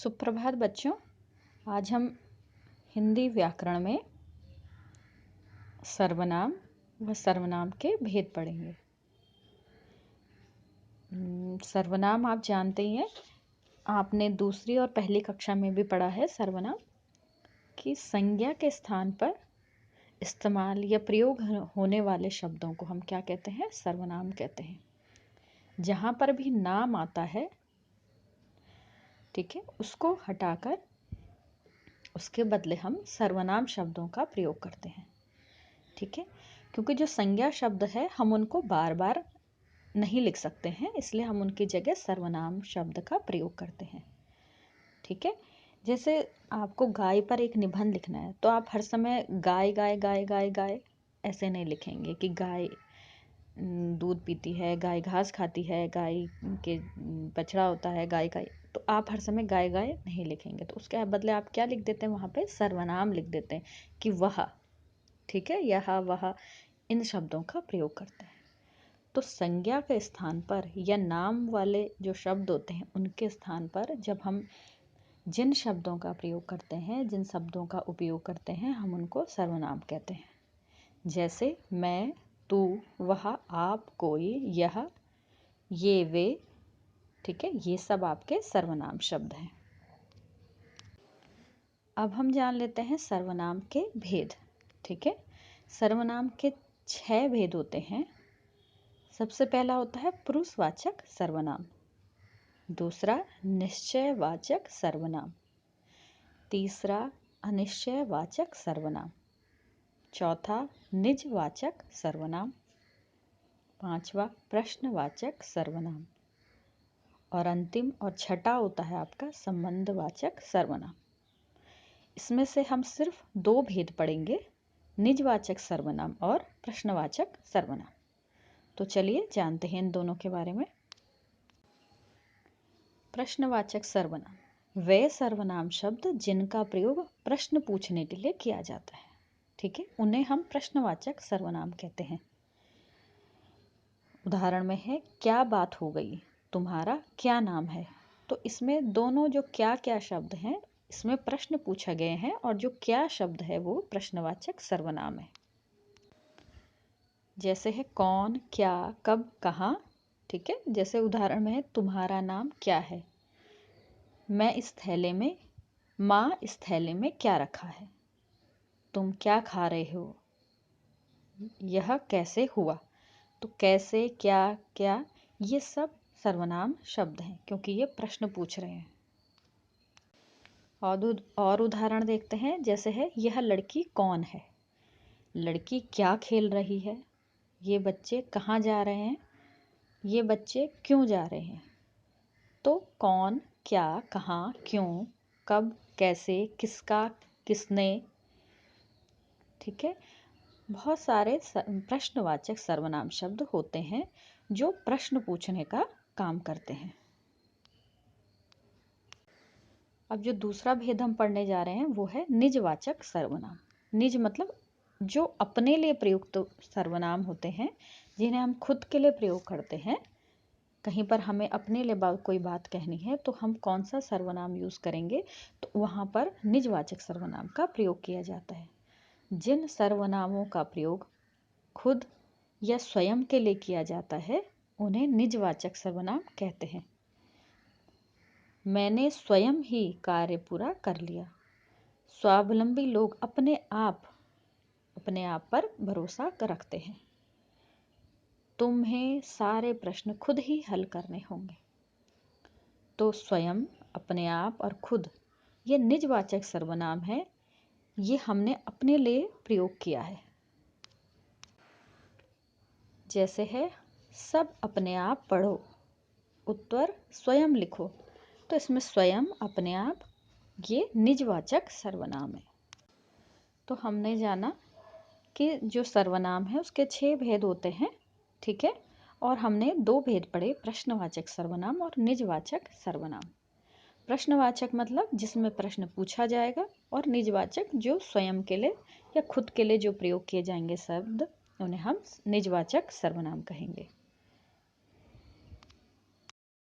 सुप्रभात बच्चों। आज हम हिंदी व्याकरण में सर्वनाम व सर्वनाम के भेद पढ़ेंगे। सर्वनाम आप जानते ही हैं, आपने दूसरी और पहली कक्षा में भी पढ़ा है। सर्वनाम की संज्ञा के स्थान पर इस्तेमाल या प्रयोग होने वाले शब्दों को हम क्या कहते हैं? सर्वनाम कहते हैं। जहाँ पर भी नाम आता है, ठीक है, उसको हटाकर उसके बदले हम सर्वनाम शब्दों का प्रयोग करते हैं। ठीक है, क्योंकि जो संज्ञा शब्द है हम उनको बार बार नहीं लिख सकते हैं, इसलिए हम उनकी जगह सर्वनाम शब्द का प्रयोग करते हैं। ठीक है, जैसे आपको गाय पर एक निबंध लिखना है तो आप हर समय गाय गाय गाय गाय गाय ऐसे नहीं लिखेंगे कि गाय दूध पीती है, गाय घास खाती है, गाय के बछड़ा होता है, गाय गाय, तो आप हर समय गाय गाय नहीं लिखेंगे। तो उसके बदले आप क्या लिख देते हैं? वहाँ पे सर्वनाम लिख देते हैं कि वह, ठीक है, यह वह, इन शब्दों का प्रयोग करते हैं। तो संज्ञा के स्थान पर या नाम वाले जो शब्द होते हैं उनके स्थान पर जब हम जिन शब्दों का प्रयोग करते हैं, जिन शब्दों का उपयोग करते हैं, हम उनको सर्वनाम कहते हैं। जैसे मैं, तू, वह, आप, कोई, यह, ये, वे, ठीक है, ये सब आपके सर्वनाम शब्द हैं। अब हम जान लेते हैं सर्वनाम के भेद। ठीक है, सर्वनाम के 6 भेद होते हैं। सबसे पहला होता है पुरुषवाचक सर्वनाम, दूसरा निश्चयवाचक सर्वनाम, तीसरा अनिश्चयवाचक सर्वनाम, चौथा निजवाचक सर्वनाम, पांचवा प्रश्नवाचक सर्वनाम और अंतिम और छठा होता है आपका संबंधवाचक सर्वनाम। इसमें से हम सिर्फ 2 भेद पढ़ेंगे, निजवाचक सर्वनाम और प्रश्नवाचक सर्वनाम। तो चलिए जानते हैं इन दोनों के बारे में। प्रश्नवाचक सर्वनाम वे सर्वनाम शब्द जिनका प्रयोग प्रश्न पूछने के लिए किया जाता है। ठीक है, उन्हें हम प्रश्नवाचक सर्वनाम कहते हैं। उदाहरण में है क्या बात हो गई, तुम्हारा क्या नाम है। तो इसमें दोनों जो क्या क्या शब्द हैं, इसमें प्रश्न पूछा गए हैं और जो क्या शब्द है वो प्रश्नवाचक सर्वनाम है। जैसे है कौन, क्या, कब, कहाँ। ठीक है, जैसे उदाहरण में है तुम्हारा नाम क्या है, मैं इस थैले में, माँ इस थैले में क्या रखा है, तुम क्या खा रहे हो, यह कैसे हुआ। तो कैसे, क्या, ये सब सर्वनाम शब्द हैं क्योंकि ये प्रश्न पूछ रहे हैं। और उदाहरण देखते हैं। जैसे है यह लड़की कौन है, लड़की क्या खेल रही है, ये बच्चे कहाँ जा रहे हैं, ये बच्चे क्यों जा रहे हैं। तो कौन, क्या, कहाँ, क्यों, कब, कैसे, किसका, किसने। ठीक है, बहुत सारे प्रश्नवाचक सर्वनाम शब्द होते हैं जो प्रश्न पूछने का काम करते हैं। अब जो दूसरा भेद हम पढ़ने जा रहे हैं वो है निजवाचक सर्वनाम। निज मतलब जो अपने लिए प्रयुक्त सर्वनाम होते हैं, जिन्हें हम खुद के लिए प्रयोग करते हैं। कहीं पर हमें अपने लिए कोई बात कहनी है तो हम कौन सा सर्वनाम यूज़ करेंगे? तो वहाँ पर निजवाचक सर्वनाम का प्रयोग किया जाता है। जिन सर्वनामों का प्रयोग खुद या स्वयं के लिए किया जाता है उन्हें निजवाचक सर्वनाम कहते हैं। मैंने स्वयं ही कार्य पूरा कर लिया। स्वावलंबी लोग अपने आप पर भरोसा रखते हैं। तुम्हें सारे प्रश्न खुद ही हल करने होंगे। तो स्वयं, अपने आप और खुद, ये निजवाचक सर्वनाम है। ये हमने अपने लिए प्रयोग किया है। जैसे है सब अपने आप पढ़ो, उत्तर स्वयं लिखो। तो इसमें स्वयं, अपने आप, ये निजवाचक सर्वनाम है। तो हमने जाना कि जो सर्वनाम है उसके 6 भेद होते हैं। ठीक है, और हमने 2 भेद पढ़े, प्रश्नवाचक सर्वनाम और निजवाचक सर्वनाम। प्रश्नवाचक मतलब जिसमें प्रश्न पूछा जाएगा, और निजवाचक जो स्वयं के लिए या खुद के लिए जो प्रयोग किए जाएंगे शब्द, उन्हें हम निजवाचक सर्वनाम कहेंगे।